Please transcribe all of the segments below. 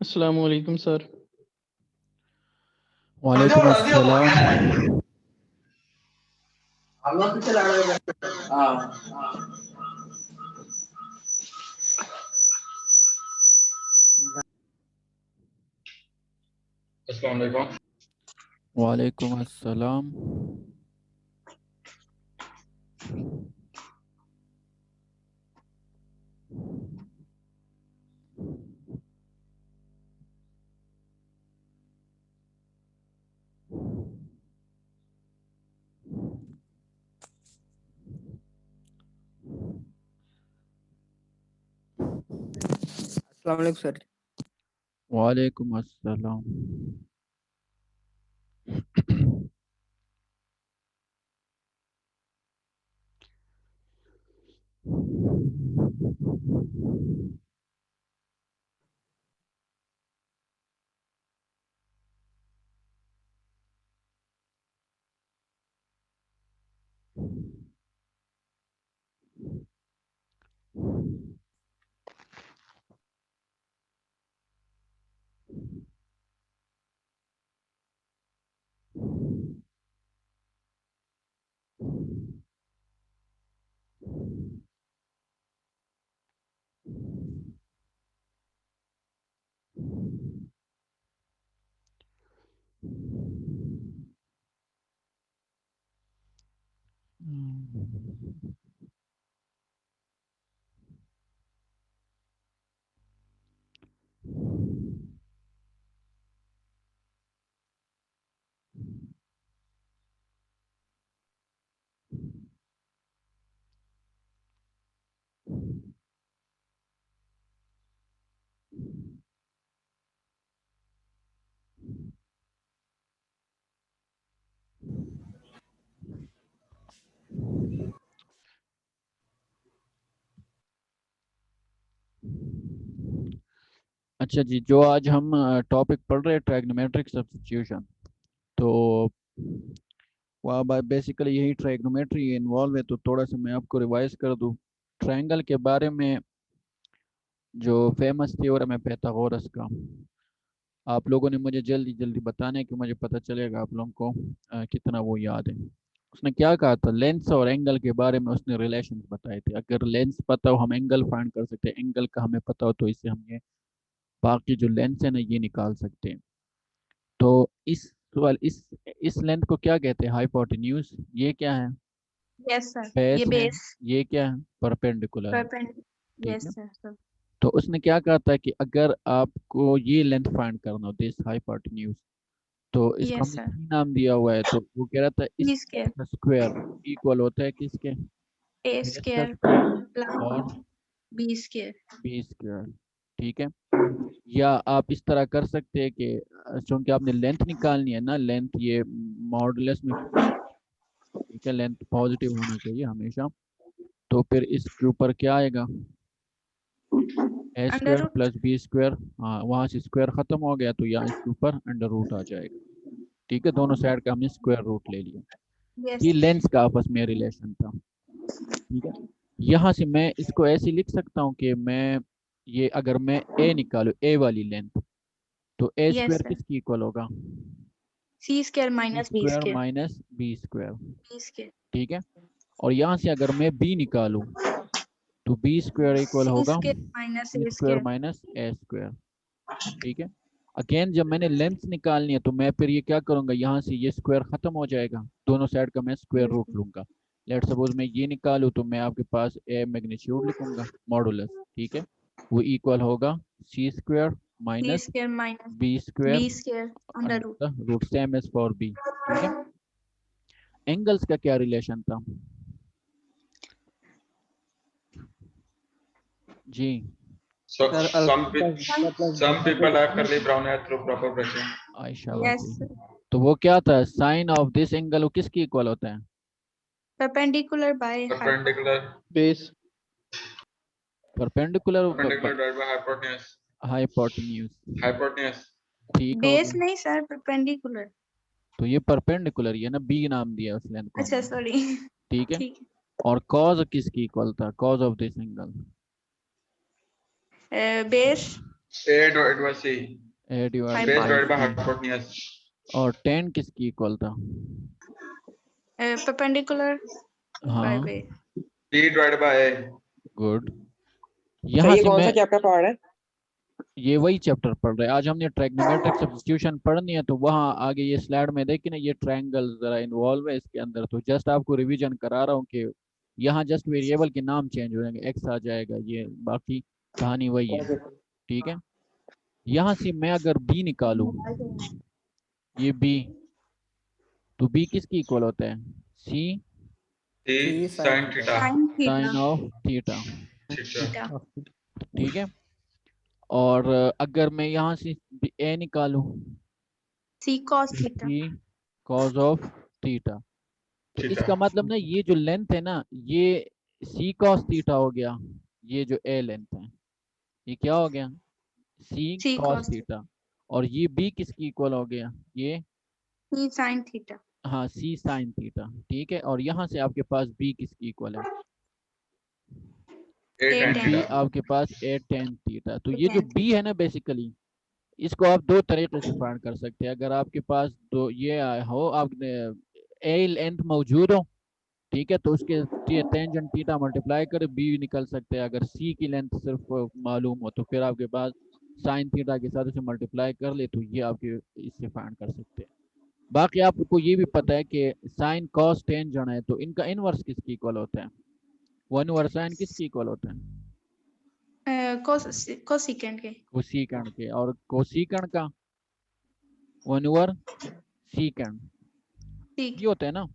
अस्सलाम वालेकुम सर। वालेकुम अस्सलाम। अस्सलाम वालेकुम। वालेकुम अस्सलाम। अस्सलाम वालेकुम सर। वालेकुम अस्सलाम। अच्छा जी, जो आज हम टॉपिक पढ़ रहे हैं ट्राइग्नोमेट्रिक सब्स्टिट्यूशन, तो वह बेसिकली यही ट्राइग्नोमेट्री इन्वॉल्व है। तो थोड़ा सा मैं आपको रिवाइज कर दूं ट्रायंगल के बारे में। जो फेमस थ्योरम है पाइथागोरस का, आप लोगों ने मुझे जल्दी जल्दी बताना है कि मुझे पता चलेगा आप लोगों को कितना वो याद है। उसने क्या कहा था, लेंस और एंगल के बारे में उसने रिलेशन बताए थे। अगर लेंस पता हो हम एंगल फाइंड कर सकते हैं, एंगल का हमें पता हो तो इससे हम ये बाकी जो लेंस है ना ये निकाल सकते हैं। तो इस सवाल इस लेंथ को क्या कहते हैं, हाइपोटेन्यूज। ये क्या है, यस सर, बेस ये है। बेस ये क्या है, परपेंडिकुलर है। परपेंडिकुलर। ठीक है। Yes sir. तो उसने क्या कहा था कि अगर आपको ये लेंथ फाइंड करना हो दिस हाइपोटेन्यूज, तो इसको यस हमने सर। थ्री नाम दिया हुआ है। तो वो कह रहा था इस बी स्क्वायर स्क्वायर इक्वल होता है किसके, ए बेस का स्क्वायर स्क्वायर और plus B square. B square. ठीक है। या आप इस तरह कर सकते हैं कि चूंकि आपने लेंथ निकालनी है ना, लेंथ ये मॉडुलस में, ठीक है, लेंथ पॉजिटिव होना चाहिए हमेशा। तो फिर इसके ऊपर क्या आएगा, A under square root. Plus B square. हाँ, वहाँ से स्क्वायर खत्म हो गया तो यहाँ इसके ऊपर अंडर रूट आ जाएगा। ठीक है, दोनों साइड का हमने स्क्वायर रूट ले लिया। ये यस। लेंस का आपस में रिलेशन था। ठीक है। यहाँ से मैं इसको ऐसे लिख सकता हूँ कि मैं ये अगर मैं ए निकालू, ए वाली लेंथ, तो ए यस स्क्वायर सर, किसकी इक्वल होगा, C square C minus B square square. Minus B square. B square ठीक है। और यहाँ से अगर मैं बी निकालूं तो बी स्क्वायर इक्वल सी होगा square minus C A square square. Minus A square. ठीक है। अगेन जब मैंने लेंथ निकालनी है तो मैं फिर ये क्या करूंगा, यहाँ से ये स्क्वायर खत्म हो जाएगा, दोनों साइड का मैं स्क्वायर रूट लूंगा। लेट सपोज मैं ये निकालूं तो मैं आपके पास ए मैग्नीट्यूड लिखूंगा मॉडुलस। ठीक है। वो इक्वल होगा C square C minus square minus B square B square under root. Under the root, same as for B. ठीक है। एंगल्स का क्या रिलेशन था जी, So sir some alpha plus pe- beta plus some gamma people have plus curly brown hair through proper brushing. Ayesha yes Wasi. Sir, तो वो क्या था, साइन ऑफ दिस एंगल वो किसकी इक्वल होता है, perpendicular by Perpendicular base perpendicular perpendicular divided by hypotenuse. Hypotenuse. Hypotenuse. ठीक हो बेस गया। नहीं सर, परपेंडिकुलर। तो ये परपेंडिकुलर, ये ना बी नाम दिया उस लेंथ को अच्छा हमने। सॉरी। ठीक है। ठीक और कॉज किसकी इक्वल था, कॉज ऑफ दिस एंगल, है। Base A divided by C. A divide Base by divided by C. hypotenuse. और tan किसकी इक्वल था? Perpendicular by हाँ base. B divided by A. Good. Sir यहाँ ये से कौन सा मैं चैप्टर पढ़ रहे हैं? ये वही चैप्टर पढ़ रहे हैं। आज हमने ट्राइग्नोमेट्रिक सब्स्टिट्यूशन पढ़नी है, तो वहाँ आगे ये स्लाइड में देखिए ना, ये ट्रायंगल जरा इन्वॉल्व है इसके अंदर। तो जस्ट आपको रिवीजन करा रहा हूँ कि यहाँ जस्ट वेरिएबल के नाम चेंज हो जाएंगे, एक्स आ जाएगा, ये बाकी कहानी वही है। ठीक है, यहाँ से मैं अगर बी निकालूं, ये बी, तो बी किसकी इक्वल होता है? C C sin theta. Sin sine theta. Of theta. Theta. Theta. ठीक है, और अगर मैं यहाँ से ए निकालूं, C cos theta. C cos of theta. तो Theta. इसका मतलब ना, ये जो लेंथ है ना, ये सी कॉस थीटा हो गया। ये जो ए लेंथ है, ये क्या हो गया? सी C cos cos theta. Theta. और ये बी किसकी इक्वल हो गया? ये C sin theta. हाँ, सी साइन थीटा। ठीक है, और यहाँ से आपके पास बी किसकी इक्वल है? A tan tan B theta. आपके पास ए टेन थीटा। तो ये जो tan बी है ना, बेसिकली इसको आप दो तरीके से फाइंड कर सकते हैं। अगर आपके पास दो ये हो, आपने ए लेंथ मौजूद हो, ठीक है, तो उसके टेंजेंट थीटा मल्टीप्लाई कर बी निकल सकते हैं। अगर सी की लेंथ सिर्फ मालूम हो, तो फिर आपके पास साइन थीटा के साथ उसे मल्टीप्लाई कर ले, तो ये आपके इससे फाइंड कर सकते हैं। बाकी आपको ये भी पता है कि साइन कॉस टेंजेंट है, तो इनका इनवर्स किसकी इक्वल होता है? 1/sin साइन किसकी इक्वल होता है? cosecant के. कोसीकेंड के। और कोसीकेंड का 1/सीकेंड ठीक. ये होता है ना।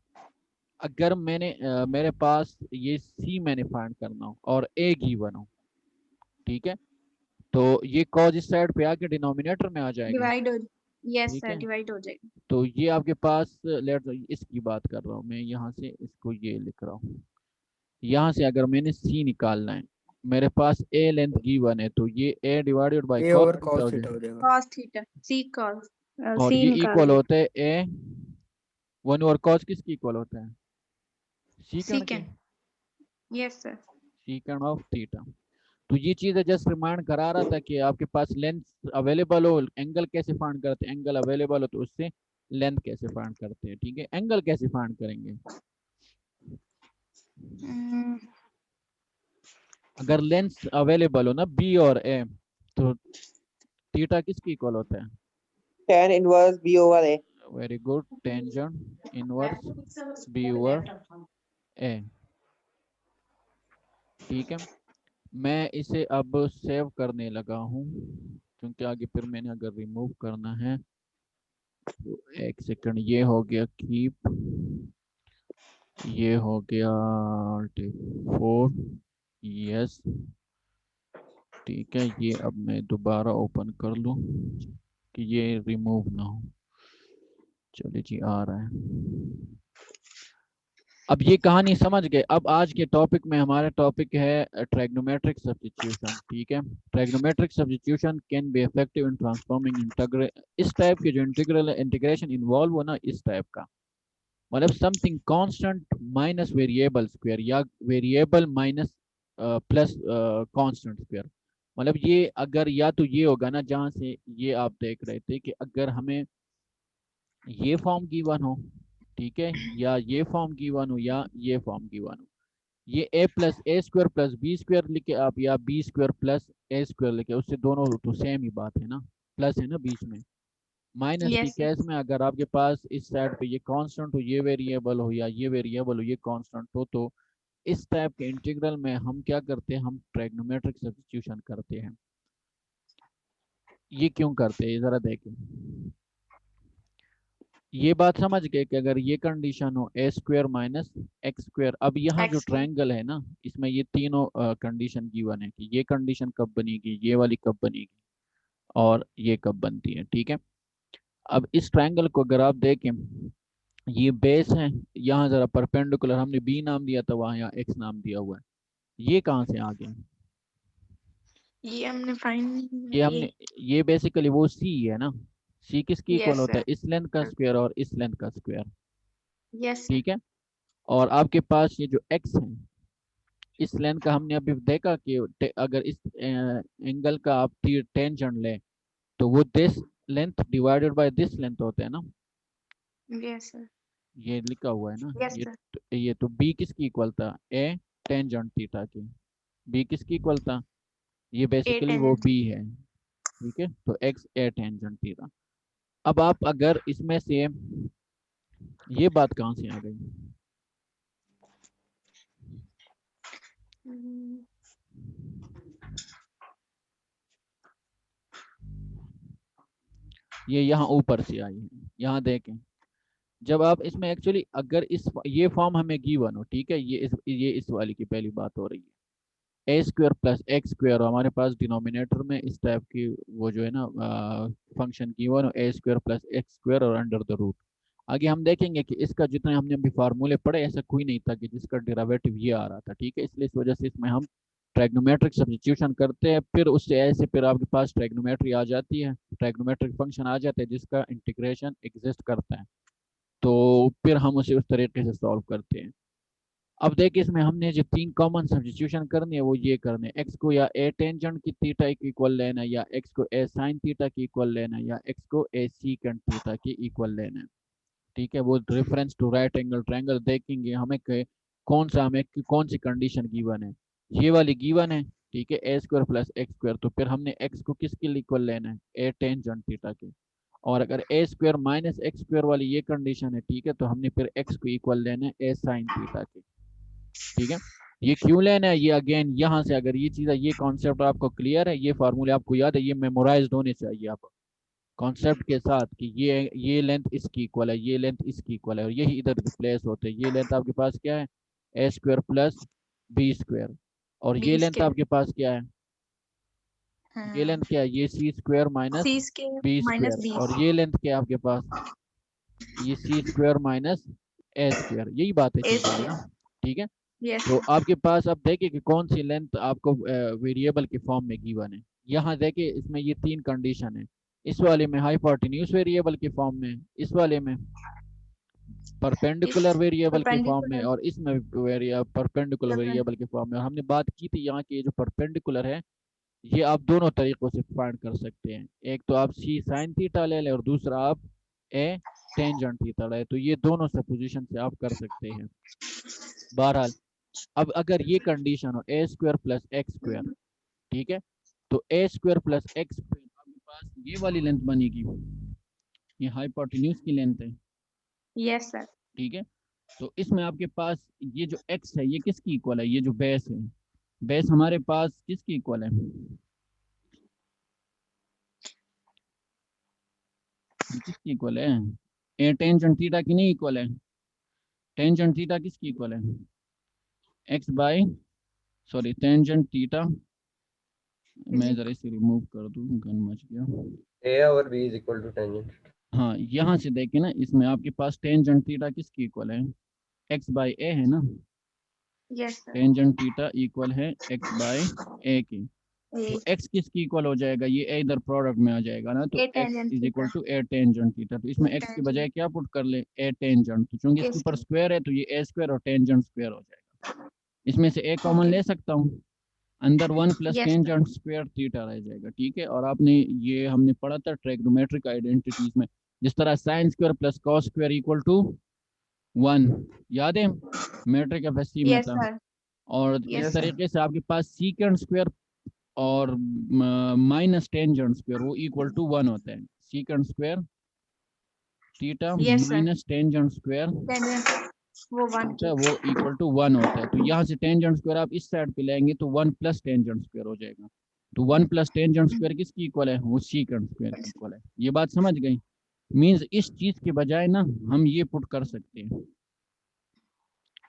अगर मेरे पास ये सी मैंने फाइंड करना हो और ए गिवन हो, ठीक है, तो ये कॉज इस साइड पे आके डिनोमिनेटर में आ जाएगा। Divide हो. Yes ठीक sir, है, divide हो जाएगा. तो ये आपके पास लेट इसकी बात कर रहा हूँ मैं, यहाँ से इसको ये लिख रहा हूँ। यहाँ से अगर मैंने सी निकालना है, मेरे पास ए लेंथ गिवन है, तो ये a divided by a cos over theta हो cos थीटा जाएगा। हो जाएगा। Cos theta. C cos. और C ये निकाल इक्वल दे. होता है ए 1/cos किसकी इक्वल होता है? सीकेंड के। Secant. Yes sir. सीकेंड of theta. तो ये चीज़ जस्ट रिमाइंड करा रहा था कि आपके पास लेंथ अवेलेबल हो, एंगल कैसे फाइंड करते हैं? एंगल अवेलेबल हो तो उससे लेंथ कैसे फाइंड करते हैं? ठीक है, एंगल कैसे फाइंड करेंगे? Mm, अगर लेंथ अवेलेबल हो ना बी और ए, तो थीटा किसकी इक्वल होता है? tan inverse b over a। Very good, tangent inverse B over A. ठीक है, मैं इसे अब सेव करने लगा हूँ, क्योंकि आगे फिर मैंने अगर रिमूव करना है तो एक सेकंड। ये हो गया कीप, ये हो गया Alt4, यस। ठीक है, ये अब मैं दोबारा ओपन कर लूँ कि ये रिमूव ना हो। चलिए जी, आ रहा है। अब ये कहानी समझ गए। अब आज के टॉपिक में हमारा टॉपिक है ट्राइग्नोमेट्रिक सब्स्टिट्यूशन। ठीक है, trigonometric substitution can be effective in transforming integral. इस टाइप के जो इंटीग्रेशन इन्वॉल्व हो ना, इस टाइप का मतलब something constant minus variable square, या variable minus plus constant square. मतलब ये अगर या तो ये होगा ना, जहाँ से ये आप देख रहे थे कि अगर हमें ये फॉर्म गिवन हो, ठीक है, या ये फॉर्म गिवन हो, या ये फॉर्म गिवन हो, ये a plus A square plus B square लिखे आप, या B square plus A square लिखे, उससे दोनों तो सेम ही बात है ना, प्लस है ना बीच में। माइनस की yes sir. केस में अगर आपके पास इस साइड पे ये कांस्टेंट हो, ये वेरिएबल हो, या ये वेरिएबल हो, ये कांस्टेंट हो, तो इस टाइप के इंटीग्रल में हम क्या करते हैं? हम ट्राइग्नोमेट्रिक सब्स्टिट्यूशन करते हैं। ये क्यों करते हैं, जरा देखें। ये बात समझ गए कि अगर ये कंडीशन हो ए स्क्वायर माइनस एक्स स्क्वायर, अब यहाँ जो X ट्रायंगल है ना, इसमें ये तीनों कंडीशन गिवन है कि ये कंडीशन कब बनेगी, ये वाली कब बनेगी, और ये कब बनती है। ठीक है, अब इस ट्रायंगल को अगर आप देखें, ये बेस है, यहाँ जरा परपेंडिकुलर हमने बी नाम दिया था, वहाँ यहाँ एक्स नाम दिया हुआ है। ये कहाँ से आ गया? ये हमने फाइंड ये बेसिकली वो सी है ना। सी किसकी इक्वल yes होता sir. है? इस लेंथ का स्क्वायर और इस लेंथ का स्क्वायर। Yes sir. ठीक है, और आपके पास ये जो x है, इस लेंथ का हमने अभी देखा कि अगर इस एंगल का आप टेंजेंट लें तो वो this length divided by this length होता है ना, Yes, sir. ये लिखा हुआ है ना। Yes, sir. ये तो बी किसकी इक्वल था, ए टेंजेंट थीटा की। बी किसकी इक्वल था, ये A बेसिकली वो tangent. बी है, ठीक है। तो एक्स ए टेंजेंट थीटा। अब आप अगर इसमें से ये बात कहाँ से आ गई, Mm, ये यहाँ ऊपर से आई है। यहाँ देखें, जब आप इसमें एक्चुअली अगर इस ये फॉर्म हमें गिवन हो, ठीक है, ये इस वाली की पहली बात हो रही है, ए स्क्वायर प्लस एक्स स्क्वायर हमारे पास डिनोमिनेटर में इस टाइप की वो जो है ना फंक्शन गिवन हो, ए स्क्वायर प्लस एक्स स्क्वायर और अंडर द रूट। आगे हम देखेंगे कि इसका जितने हमने अभी फार्मूले पढ़े ऐसा कोई नहीं था कि जिसका डेरिवेटिव ये आ रहा था, ठीक है। इसलिए इस वजह से इसमें हम ट्रैग्नोमेट्रिक सब्स्टिट्यूशन करते हैं, फिर उससे ऐसे फिर आपके पास ट्रैग्नोमेट्री आ जाती है, ट्रैग्नोमेट्रिक फंक्शन आ जाता है जिसका इंटीग्रेशन एग्जिस्ट करता है, तो फिर हम उसे उस तरीके से सॉल्व करते हैं। अब देखिए इसमें हमने जो तीन कॉमन सब्स्टिट्यूशन करनी है वो ये करने, एक्स को या ए टेंजेंट की थीटा की इक्वल लेना है, या एक्स को ए साइन थीटा की इक्वल लेना है, या एक्स को ए सीकेंट थीटा की इक्वल लेना है, ठीक है। वो reference to right angle triangle देखेंगे हमें कौन सा हमें कौन सी कंडीशन गिवन है, ये वाली गिवन है, ठीक है, ए स्क्वायर प्लस एक्स स्क्वायर। तो फिर हमने एक्स को किसके लिए इक्वल लेना है, ए टेंजेंट थीटा के। और अगर ए स्क्वायर माइनस एक्स स्क्वायर वाली ये कंडीशन है, ठीक है, तो हमने फिर एक्स को इक्वल लेना है ए साइन थीटा के, ठीक है। ये क्यों लेना है, ये अगेन यहाँ से अगर ये चीज़ ये कॉन्सेप्ट आपको क्लियर है, ये फार्मूले आपको याद है, ये मेमोराइज्ड होने चाहिए आप कॉन्सेप्ट के साथ कि ये लेंथ इसकी इक्वल है, ये लेंथ इसकी इक्वल है, और यही इधर रिप्लेस होते हैं। ये लेंथ आपके पास क्या है, ए स्क्वायर प्लस बी स्क्वायर, और ये B लेंथ square. आपके पास क्या है, ये लेंथ क्या है, ये C square minus C square B minus square, B. और ये लेंथ क्या है आपके पास, ये C square minus A square, यही बातें A चल रही है ना, square. ठीक है। Yes. तो आपके पास अब देखिए कि कौन सी लेंथ आपको वेरिएबल के फॉर्म में गिवन है। यहाँ देखिए इसमें ये तीन कंडीशन है, इस वाले में हाइपोटेन्यूज वेरिएबल के फॉर्म में, इस वाले में परपेंडिकुलर If वेरिएबल के फॉर्म में, perpendicular. और इसमें परपेंडिकुलर Perpen- वेरिएबल के फॉर्म में। और हमने बात की थी यहाँ की जो परपेंडिकुलर है ये आप दोनों तरीकों से फाइंड कर सकते हैं, एक तो आप सी साइन थीटा ले लें और दूसरा आप ए टेंजेंट थीटा ले, तो ये दोनों पोजीशन से आप कर सकते हैं। बहरहाल अब अगर ये कंडीशन हो ए स्क्वायर प्लस एक्स स्क्वायर, ठीक है, तो ए स्क्वायर प्लस एक्स स्क्वायर आपके पास ये वाली लेंथ बनेगी, ये हाइपोटेन्यूज की लेंथ है, Yes, sir. ठीक है। तो इसमें आपके पास ये जो एक्स है ये किसकी इक्वल है, ये जो बेस है, बेस हमारे पास किसकी इक्वल है, ये किसकी इक्वल है, ए टेंजेंट थीटा की नहीं इक्वल है, टेंजेंट थीटा किसकी इक्वल है, X by sorry tangent theta, मैं जरा इसे रिमूव कर दूं, गन मच गया। A over B is equal to tangent. हाँ यहाँ से देखें ना, इसमें आपके पास टेंजेंट थीटा किसकी इक्वल है, एक्स बाय ए है ना, Yes, sir. Tangent theta equal है एक्स बाय ए की। A. तो एक्स किसकी इक्वल हो जाएगा, ये ए इधर प्रोडक्ट में आ जाएगा ना, तो A X tangent is equal theta. To A tangent theta. तो इसमें A एक्स के tangent. बजाय क्या पुट कर ले, ए टेंजेंट, तो चूंकि इसके Yes, ऊपर sir. स्क्वायर है तो ये ए स्क्वायर और टेंजेंट स्क्वायर हो जाएगा। इसमें से ए कॉमन Okay. ले सकता हूँ, अंदर 1 plus Yes, sir. Tangent square theta रह जाएगा, ठीक है। और आपने ये हमने पढ़ा था ट्रिग्नोमेट्रिक आइडेंटिटीज में, जिस तरह sine square plus cos square equal to 1, याद है मैट्रिक एफएससी में Yes, था। sir. और Yes, इस sir. तरीके से आपके पास सीकेंड स्क्वायर और माइनस टेंजेंट स्क्वायर वो इक्वल टू 1 होता है, secant square theta Yes, sir. Minus tangent square Tangent. वो 1 थीटा की. वो इक्वल टू 1 होता है। तो यहाँ से टेंजेंट स्क्वायर आप इस साइड पे लेंगे तो 1 प्लस टेंजेंट स्क्वायर हो जाएगा। तो 1 प्लस टेंजेंट स्क्वायर किसकी इक्वल है, वो सीकेंड स्क्वायर की इक्वल है। ये बात समझ गई, मीन्स इस चीज के बजाय ना हम ये पुट कर सकते हैं।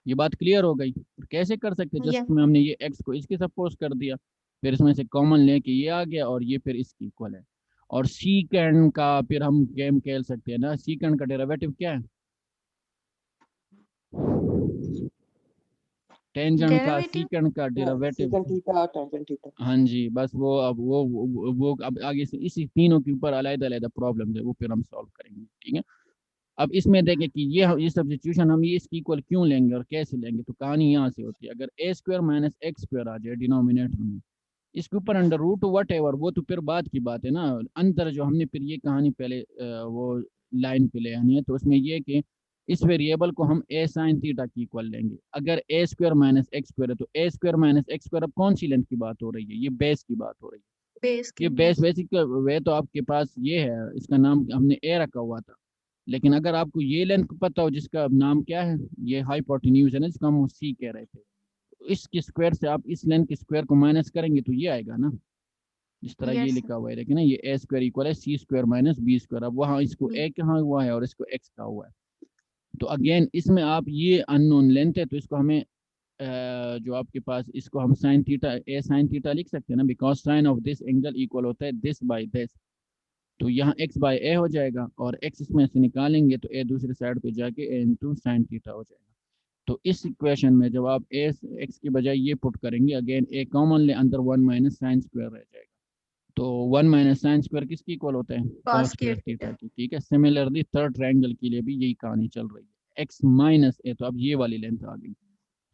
ये बात क्लियर हो गई, कैसे कर सकते हैं, Yes. जस्ट में हमने ये एक्स को इसके सपोज कर दिया, फिर इसमें से कॉमन लेके ये आ गया और ये फिर इसकी इक्वल है। और सीकेंड का फिर हम गेम खेल सकते हैं ना, सीकेंड का डेरिवेटिव क्या है, टेंजेंट का Derivative. सीकेंड का derivative, secant theta, tangent theta. हाँ जी, बस वो अब वो अब आगे से इसी तीनों के ऊपर अलग-अलग प्रॉब्लम है, वो फिर हम सॉल्व करेंगे, ठीक है। अब इसमें देखें कि ये सब्स्टिट्यूशन हम ये इसकी इक्वल क्यों लेंगे और कैसे लेंगे, तो कहानी यहाँ से होती है। अगर ए स्क्वायर माइनस एक्स स्क्वायर आ जाए डिनोमिनेटर में, इसके ऊपर अंडर रूट वट एवर, वो तो फिर बात की बात है ना। अंतर जो हमने फिर ये कहानी पहले वो लाइन पे ले आनी है, तो उसमें ये कि इस वेरिएबल को हम ए साइन थीटा की इक्वल लेंगे। अगर ए स्क्वायर माइनस एक्स स्क्वायर है तो ए स्क्वायर माइनस एक्स स्क्वायर, अब कौन सी लेंथ की बात हो रही है, ये बेस की बात हो रही है। बेस ये की बेस बेसिक वे तो आपके पास ये है, इसका नाम हमने ए रखा हुआ था। लेकिन अगर आपको ये लेंथ पता हो जिसका नाम क्या है, ये हाइपोटेन्यूज है ना, जिसका हम सी कह रहे थे, तो इसके स्क्वायर से आप इस लेंथ के स्क्वायर को माइनस करेंगे तो ये आएगा ना, जिस तरह ये यस लिखा हुआ है। देखिए ना, ये ए स्क्वायर इक्वल है सी स्क्वायर माइनस बी स्क्वायर। अब वहाँ इसको बी ए कहाँ हुआ है और इसको एक्स का हुआ है। तो अगेन इसमें आप ये अननोन लेंथ है, तो इसको हमें जो आपके पास, इसको हम साइन थीटा, ए साइन थीटा लिख सकते हैं ना, because sign of this angle equal होता है दिस बाय दिस। तो यहाँ x बाय ए हो जाएगा और x इसमें से निकालेंगे तो a दूसरी साइड पे जाके a इंटू साइन थीटा हो जाएगा। तो इस इक्वेशन में जब आप a x की बजाय ये पुट करेंगे, अगेन a कॉमन ले, अंदर 1 माइनस साइन स्क्वायर रह जाएगा। तो 1 माइनस साइन स्क्वायर किसकी इक्वल होता है, cos cos square square theta theta की। ठीक है, सिमिलरली थर्ड ट्रायंगल के लिए भी यही कहानी चल रही है, x माइनस ए, तो अब ये वाली लेंथ आ गई।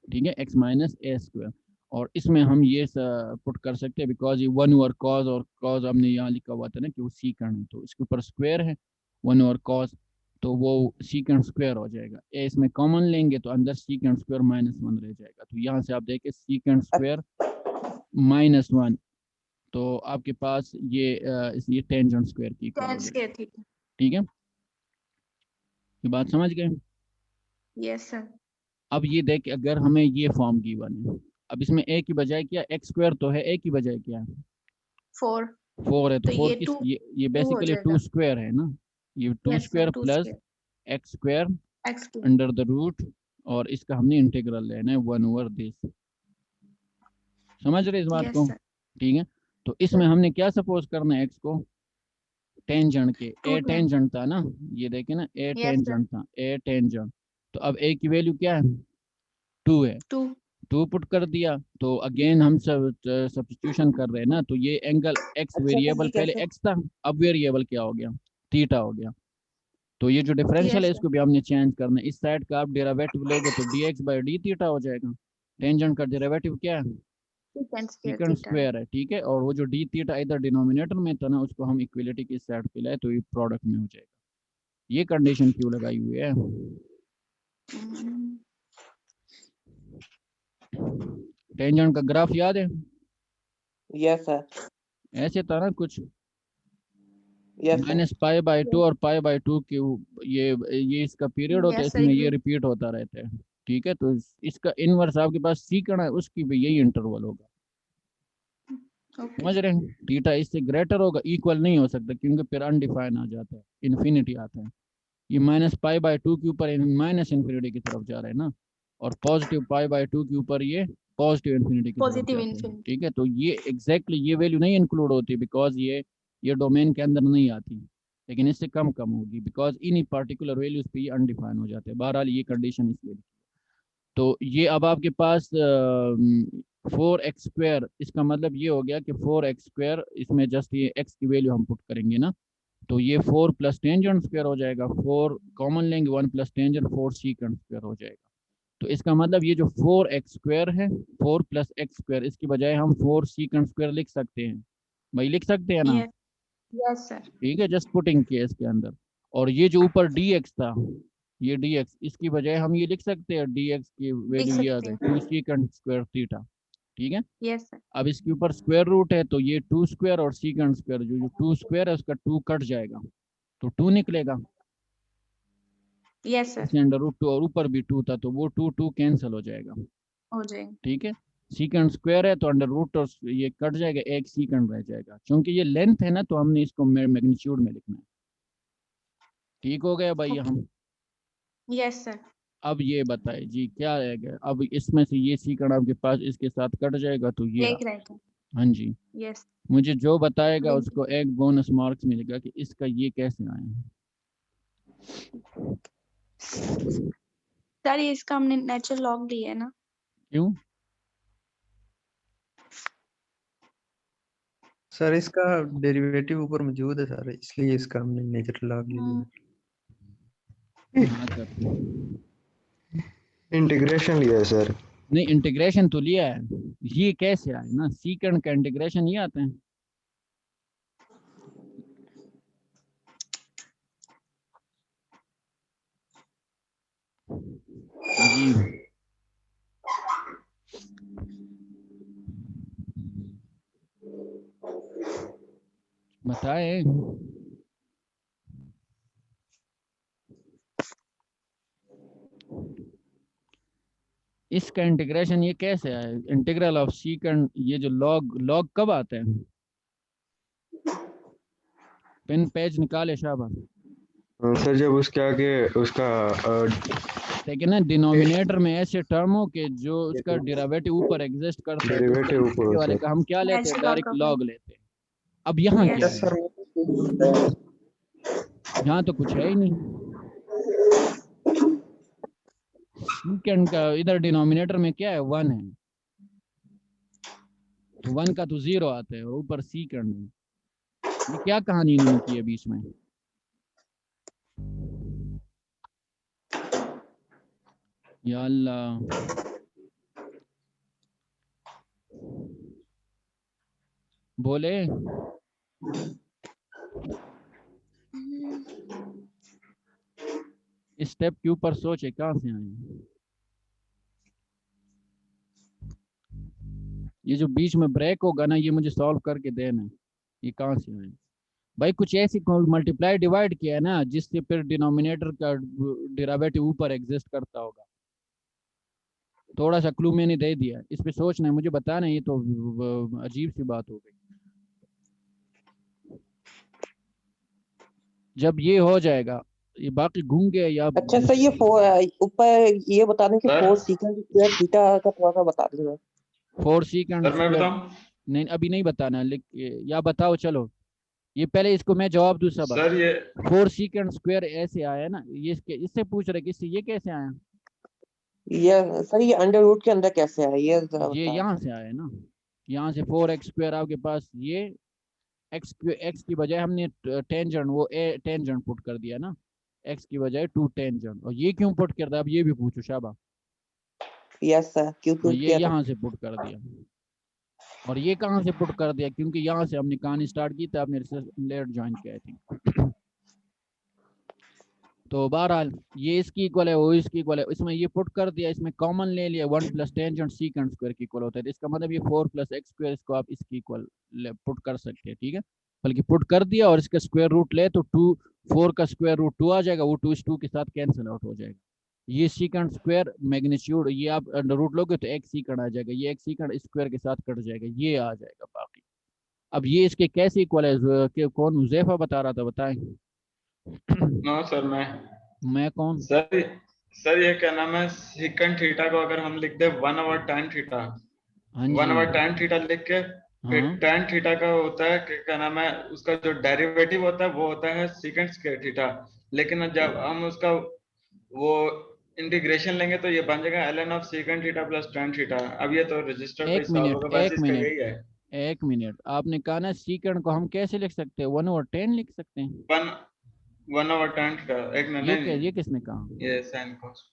ठीक है, x माइनस ए स्क्वायर, और इसमें हम ये पुट कर सकते हैं बिकॉज ये 1 ओवर कॉज, और कॉज हमने यहाँ लिखा हुआ था ना कि वो सीकेंड है, तो इसके ऊपर स्क्वायर है 1 ओवर कॉज, तो वो सीकेंड स्क्वायर हो जाएगा। ए इसमें कॉमन लेंगे तो अंदर सीकेंड स्क्वायर माइनस 1 रह जाएगा। तो यहाँ से आप देखें सीकेंड स्क्वायर माइनस 1, तो आपके पास ये टेंजेंट स्क्वायर की इक्वल हो tan जाएगी। Square theta. ठीक है, ये बात समझ गए। Yes sir. अब ये देख, अगर हमें ये फॉर्म गिवन है, अब इसमें ए की बजाय क्या, एक्स स्क्वायर तो है, ए की बजाय क्या है 4 4 है, तो तो 4 ये किस, 2 ये 2 हो बेसिकली 2 जाएगा। स्क्वायर है ना, ये 2 yes sir square 2 plus square X square x cube. Under the root, और इसका हमने इंटीग्रल लेना है 1 ओवर दिस। समझ रहे इस बात को। Yes sir. ठीक है, तो इसमें हमने क्या सपोज करना है, एक्स को टेंजेंट के, 2 ए tan। टेंजेंट था ना, ये देखे ना, ए यस सर टेंजेंट था, ए टेंजेंट। तो अब ए की वैल्यू क्या है, 2 है, 2 2 पुट कर दिया। तो अगेन हम सब सब्स्टिट्यूशन कर रहे हैं ना, तो ये एंगल एक्स अच्छा सर वेरिएबल जी पहले कैसे? एक्स था, अब वेरिएबल क्या हो गया, थीटा हो गया। तो ये जो डिफरेंशियल है यस सर इसको भी हमने चेंज करना है, इस साइड का आप डेरिवेटिव लोगे तो D x by D theta हो जाएगा। टेंजेंट का डेरिवेटिव क्या है, 2 tan स्क्वायर सीकेंड थीटा है। स्क्वायर है। ठीक है, और वो जो डी थीटा इधर डिनोमिनेटर में था ना, उसको हम इक्वलिटी की साइड पे लाए तो ये प्रोडक्ट में हो जाएगा। ये कंडीशन क्यों लगाई हुई है, हम्म, टेंजेंट का ग्राफ याद है, यस सर। ऐसे था ना कुछ, yes sir. Minus pi by two और पाई बाई टू की ये इसका पीरियड होता है, यस सर इसमें ये रिपीट होता रहता है। ठीक है, तो इसका इनवर्स आपके पास सीकण है, उसकी भी यही इंटरवल होगा। ओके समझ रहे हैं, थीटा इससे ग्रेटर होगा, इक्वल नहीं हो सकता क्योंकि फिर अनडिफाइन आ जाता है, इन्फिनिटी आता है। ये माइनस पाई बाई टू के ऊपर माइनस इन्फिनिटी की तरफ जा रहे हैं ना, और पॉजिटिव पाई बाई टू के ऊपर ये पॉजिटिव इन्फिनिटी की तरफ पॉजिटिव जाते हैं। इन्फिनिटी। ठीक है, तो ये एग्जैक्टली ये वैल्यू नहीं इंक्लूड होती बिकॉज ये डोमेन के अंदर नहीं आती, लेकिन इससे कम कम होगी बिकॉज इन पर्टिकुलर वैल्यूज पे ये अनडिफाइन हो जाते हैं। बहरहाल ये कंडीशन इसलिए। तो ये अब आपके पास 4x स्क्वायर, इसका मतलब ये हो गया कि 4x स्क्वायर, इसमें जस्ट ये x की वैल्यू हम पुट करेंगे ना, तो ये 4 प्लस टेंजेंट स्क्वायर हो जाएगा, 4 कॉमन लेंगे, 1 प्लस टेंजेंट 4 सीकेंट स्क्वायर हो जाएगा। तो इसका मतलब ये जो 4x स्क्वायर है, 4 प्लस एक्स स्क्वायर, इसकी बजाय हम 4 सीकेंट स्क्वायर लिख सकते हैं, भाई लिख सकते हैं ना। यस यस सर ठीक है, जस्ट पुटिंग केस के अंदर। और ये जो ऊपर dx था, ये dx, इसकी बजाय हम ये लिख सकते हैं, dx की लिख वैल्यू ये आ सकते गई हैं। 2 सीकेंट स्क्वायर थीटा। ठीक है, यस सर अब इसके ऊपर स्क्वायर रूट है, तो ये 2 स्क्वायर और सीकेंट स्क्वायर, जो 2 स्क्वायर है उसका 2 कट जाएगा तो 2 निकलेगा, यस सर इसके अंडर रूट 2, और ऊपर भी 2 था तो वो 2 2 कैंसिल हो जाएगा। हो जाएगा। ठीक है, सीकेंड स्क्वायर है तो अंडर रूट और ये कट जाएगा, एक सीकेंड रह जाएगा, क्योंकि ये लेंथ है ना तो हमने इसको मैग्नीट्यूड में लिखना है। ठीक हो गया भाई हम। यस सर अब ये बताए जी क्या रहेगा, अब इसमें से ये सीकेंड आपके पास इसके साथ कट जाएगा तो ये एक रहेगा। हाँ जी, यस मुझे जो बताएगा लिंक उसको एक बोनस मार्क्स मिलेगा कि इसका ये कैसे आया। सर ये इसका हमने नेचुरल लॉग लिया है ना। क्यों, सर इसका डेरिवेटिव ऊपर मौजूद है सर, इसलिए इसका हमने नेचुरल लॉग ले लिया। हाँ सर। इंटीग्रेशन लिया है सर। नहीं इंटीग्रेशन तो लिया है, ये कैसे आए ना, सीकेंड का इंटीग्रेशन ये आते हैं। जी बताएं। इसका इंटीग्रेशन ये कैसे है, इंटीग्रल ऑफ सीकेंड, ये जो लॉग लॉग कब आते हैं। पेन पेज निकाले शाबा। सर जब उसके आगे उसका लेकिन ना डिनोमिनेटर में ऐसे टर्म हो कि जो उसका डेरिवेटिव ऊपर एग्जिस्ट करता है, तो डेरिवेटिव ऊपर नीचे हो वाले सर। का हम क्या लेते हैं, Natural डायरेक्ट log लॉग लेते हैं। अब यहाँ क्या Yes. है, यहाँ तो कुछ है ही नहीं। सीकेंड का इधर डिनोमिनेटर में क्या है, 1 है, तो 1 का तो 0 आता है, और ऊपर सीकेंड में ये क्या कहानी इन्होंने की है बीच में। या अल्लाह, बोले इस स्टेप के ऊपर सोचे कहाँ से आए। ये जो बीच में ब्रेक होगा ना, ये मुझे सॉल्व करके देना, ये कहाँ से आए भाई। कुछ ऐसी मल्टीप्लाई डिवाइड किया है ना, जिससे फिर डिनोमिनेटर का डेरिवेटिव ऊपर एग्जिस्ट करता होगा। थोड़ा सा क्लू मैंने दे दिया, इस पे सोचना है, मुझे बताना है, ये तो अजीब सी बात हो गई। जब ये हो जाएगा, ये बाकी घूम गया या अच्छा सर, ये ऊपर ये बताने कि सर 4 सीकेंड स्क्वायर थीटा का थोड़ा सा बता दीजिए। 4 सीकेंड सर मैं स्क्वायर, बताऊं। नहीं अभी नहीं बताना, या बताओ चलो, ये पहले इसको मैं जवाब दूं सब। सर ये 4 सीकेंड स्क्वायर ऐसे आया ना, ये इससे पूछ रहे किससे, ये कैसे आया। ये सर, ये अंडर रूट के अंदर कैसे है, ये जरा ये बताओ। यहाँ से आया ना, यहाँ से 4x स्क्वायर आपके पास, ये x की बजाय हमने टेंजेंट, वो टेंजेंट पुट कर दिया ना, x की बजाय 2 टेंजेंट, और ये क्यों पुट कर दिया, अब ये भी पूछो शाबा। यस सर, क्यों हाँ, पुट ये किया था? यहाँ से पुट कर दिया, और ये कहाँ से पुट कर दिया, क्योंकि यहाँ से हमने कहानी स्टार्ट की थी, आपने लेट ज्वाइन किया थी। तो बहरहाल ये इसकी इक्वल है, वो इसकी इक्वल है, इसमें ये पुट कर दिया, इसमें कॉमन ले लिया, 1 प्लस टेंजेंट सीकेंड स्क्वायर की इक्वल होता है, तो इसका मतलब ये 4 प्लस एक्स स्क्वायर, इसको आप इसकी इक्वल पुट कर सकते हैं, ठीक है। बल्कि पुट कर दिया और इसका स्क्वायर रूट ले, तो 4 का स्क्वायर रूट 2 आ जाएगा, वो 2 इस 2 के साथ कैंसिल आउट हो जाएगा। ये सीकेंड स्क्वायर मैग्नीट्यूड, ये आप अंडर रूट लोगे तो एक सीकेंड आ जाएगा, ये एक सीकेंड स्क्वायर के साथ कट जाएगा, ये आ जाएगा बाकी। अब ये इसके कैसे इक्वल है, कौन हुजैफा बता रहा था, बताएं। नो सर मैं कौन। सर ये क्या नाम है, सेकंड थीटा को अगर हम लिख दे 1/tan थीटा, हाँ 1/tan जी। थीटा लिख के, फिर हाँ tan थीटा का होता है कि क्या नाम है, उसका जो डेरिवेटिव होता है वो होता है सेकंड स्क्वायर थीटा। लेकिन जब हम उसका वो इंटीग्रेशन लेंगे तो ये बन जाएगा ln of second theta plus tan theta. अब ये तो रजिस्टर पे एक ही सॉल्व मिनट, होगा, बस एक इसका मिनट, यही है। एक मिनट, आपने कहा ना सीकेंड को हम कैसे लिख सकते हैं, 1/10 लिख सकते हैं। 1/tan थीटा, एक मिनट, नहीं ये किसने कहा। ये साइन कॉस,